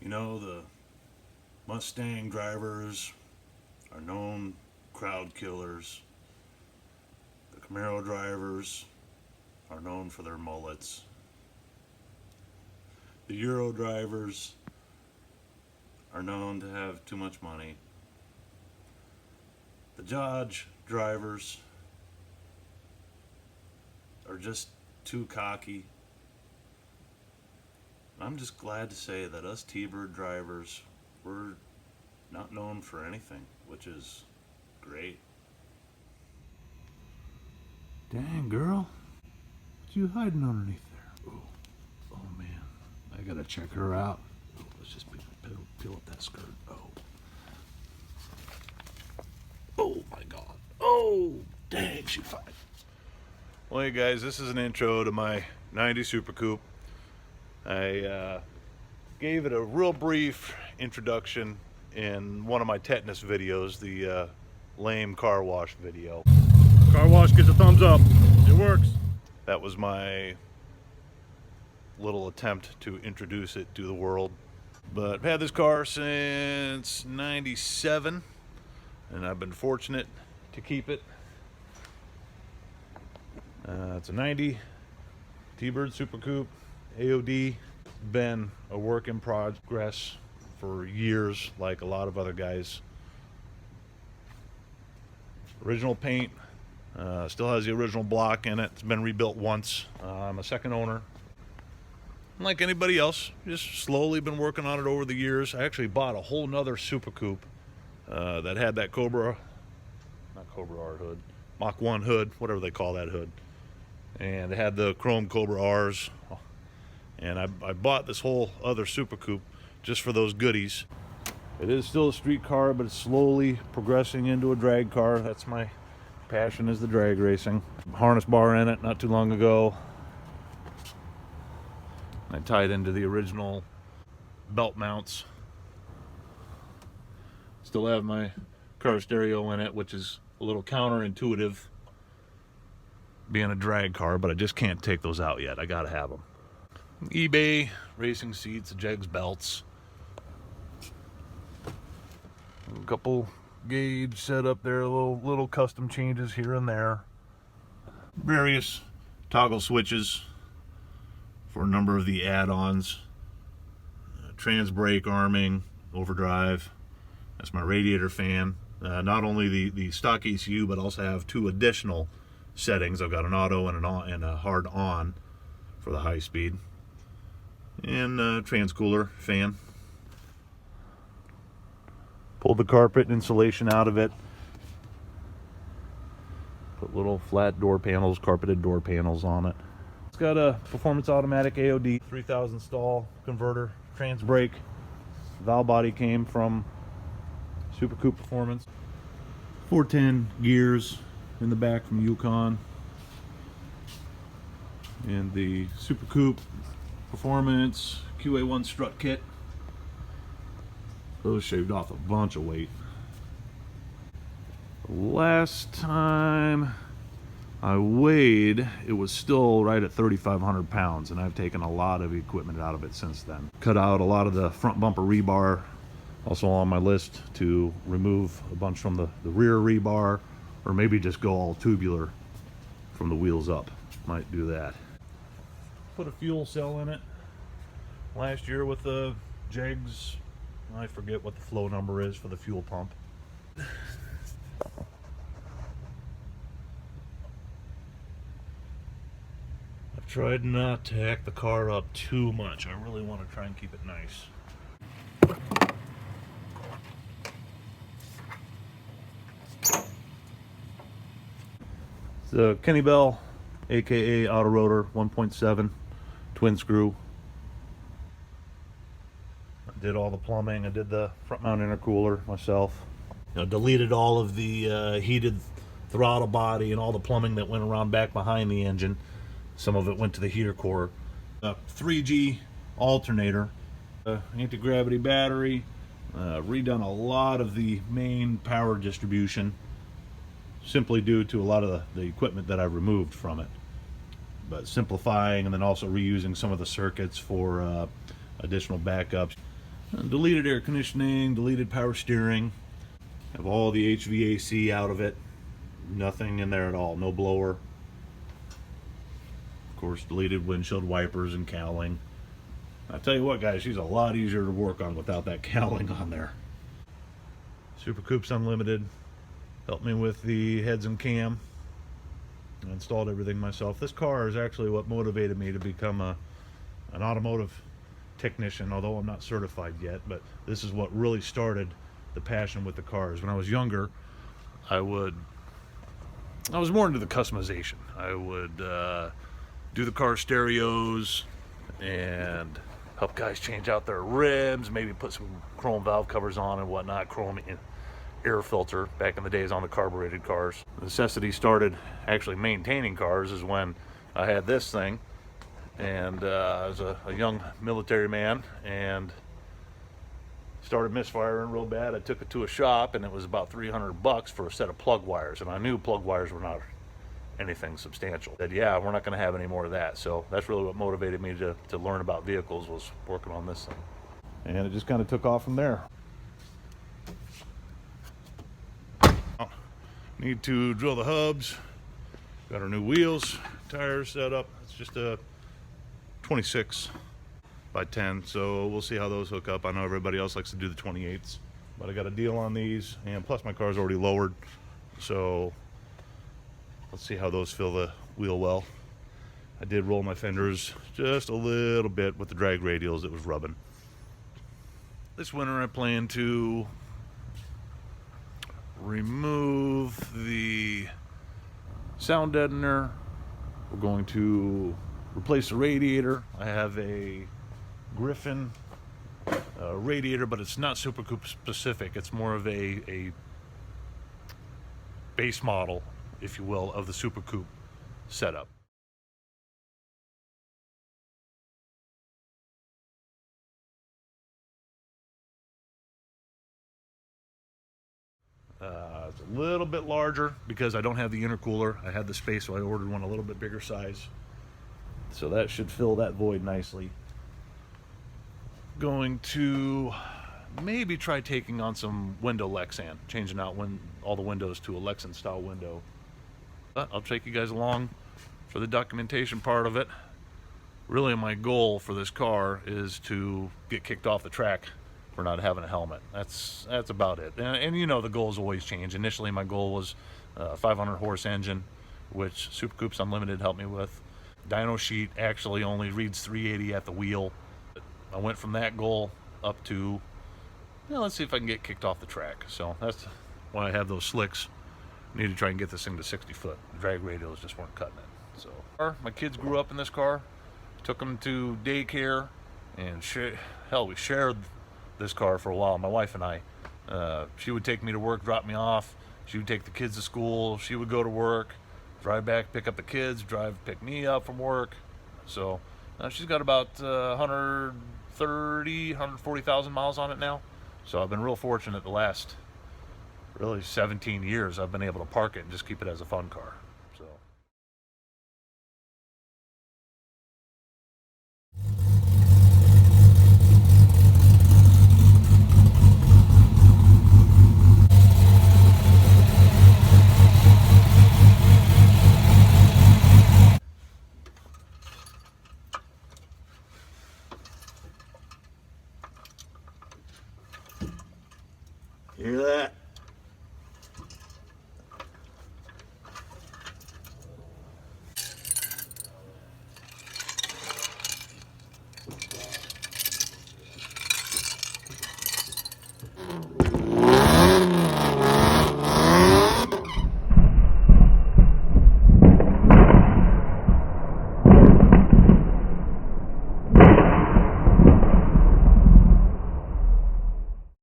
You know, the Mustang drivers are known crowd killers. The Camaro drivers are known for their mullets. The Euro drivers are known to have too much money. The Dodge drivers are just too cocky. I'm just glad to say that us T-Bird drivers, we're not known for anything, which is great. Dang, girl. What you hiding underneath there? Oh man. I gotta check her out. Ooh, let's just peel up that skirt. Oh my god. Oh, dang, she fine. Well, hey guys, this is an intro to my 90 Super Coupe. I gave it a real brief introduction in one of my tetanus videos, the lame car wash video. Car wash gets a thumbs up. It works. That was my little attempt to introduce it to the world. But I've had this car since '97, and I've been fortunate to keep it. It's a 90 T-Bird Super Coupe AOD. Been a work in progress for years, like a lot of other guys. Original paint, still has the original block in it. It's been rebuilt once. I'm a second owner. Like anybody else, just slowly been working on it over the years. I actually bought a whole nother Super Coupe that had that not Cobra R hood, Mach 1 hood, whatever they call that hood. And it had the chrome Cobra R's. And I bought this whole other Super Coupe just for those goodies. It is still a street car, but it's slowly progressing into a drag car. That's my passion, is the drag racing. Harness bar in it not too long ago. I tied into the original belt mounts. Still have my car stereo in it, which is a little counterintuitive being a drag car, but I just can't take those out yet. I gotta have them. eBay racing seats, jegs belts, a couple gauge set up there, little custom changes here and there, various toggle switches for a number of the add-ons, trans brake arming, overdrive. That's my Radiator fan. Not only the stock ECU, but also have two additional settings. I've got an auto and a hard on for the high speed, and transcooler fan. Pulled the carpet and insulation out of it. Put little flat door panels, carpeted door panels on it. It's got a performance automatic AOD 3000 stall converter, trans brake. Valve body came from Super Coupe Performance. 410 gears in the back from Yukon. And the Super Coupe Performance QA1 strut kit. Those shaved off a bunch of weight. Last time I weighed, it was still right at 3,500 pounds, and I've taken a lot of equipment out of it since then. Cut out a lot of the front bumper rebar. Also on my list to remove a bunch from the rear rebar, or maybe just go all tubular from the wheels up. Might do that. Put a fuel cell in it last year with the jegs. I forget what the flow number is for the fuel pump. I've tried not to hack the car up too much. I really want to try and keep it nice. It's a Kenny Bell, aka Auto Rotor 1.7 twin screw. I did all the plumbing. I did the front mount intercooler myself. Deleted all of the heated throttle body and all the plumbing that went around back behind the engine. Some of it went to the heater core. 3G alternator, anti-gravity battery, redone a lot of the main power distribution, simply due to a lot of the equipment that I removed from it. But simplifying, and then also reusing some of the circuits for additional backups. Deleted air conditioning, deleted power steering. Have all the HVAC out of it. Nothing in there at all, no blower. Of course, deleted windshield wipers and cowling. I tell you what, guys, she's a lot easier to work on without that cowling on there. Super Coupes Unlimited helped me with the heads and cam. I installed everything myself. This car is actually what motivated me to become an automotive technician, although I'm not certified yet, but this is what really started the passion with the cars. When I was younger, I was more into the customization. I would do the car stereos and help guys change out their rims, maybe put some chrome valve covers on and whatnot, chrome air filter back in the days on the carbureted cars. The necessity started actually maintaining cars is when I had this thing, and I was a young military man and started misfiring real bad. I took it to a shop and it was about $300 for a set of plug wires, and I knew plug wires were not anything substantial. I said, yeah, we're not going to have any more of that. So that's really what motivated me to learn about vehicles, was working on this thing. And it just kind of took off from there. Need to drill the hubs. Got our new wheels, tires set up. It's just a 26 by 10, so we'll see how those hook up. I know everybody else likes to do the 28s, but I got a deal on these, and plus my car's already lowered, so let's see how those fill the wheel well. I did roll my fenders just a little bit with the drag radials. It was rubbing. This winter I plan to remove the sound deadener. We're going to replace the radiator. I have a Griffin radiator, but it's not Super Coupe specific. It's more of a base model, if you will, of the Super Coupe setup. It's a little bit larger because I don't have the intercooler. I had the space, so I ordered one a little bit bigger size. So that should fill that void nicely. Going to maybe try taking on some window Lexan, changing out all the windows to a Lexan style window. But I'll take you guys along for the documentation part of it. Really, my goal for this car is to get kicked off the track for not having a helmet. That's about it. And you know, the goals always change. Initially, my goal was a 500 horse engine, which Super Coupes Unlimited helped me with. Dyno sheet actually only reads 380 at the wheel. I went from that goal up to, let's see if I can get kicked off the track. So that's why I have those slicks. I need to try and get this thing to 60 foot. The drag radials just weren't cutting it. So my kids grew up in this car. Took them to daycare, and hell, we shared this car for a while, my wife and I. She would take me to work, drop me off. She would take the kids to school. She would go to work, drive back, pick up the kids, pick me up from work. So she's got about 140,000 miles on it now. So I've been real fortunate the last really 17 years I've been able to park it and just keep it as a fun car. So. Hear that?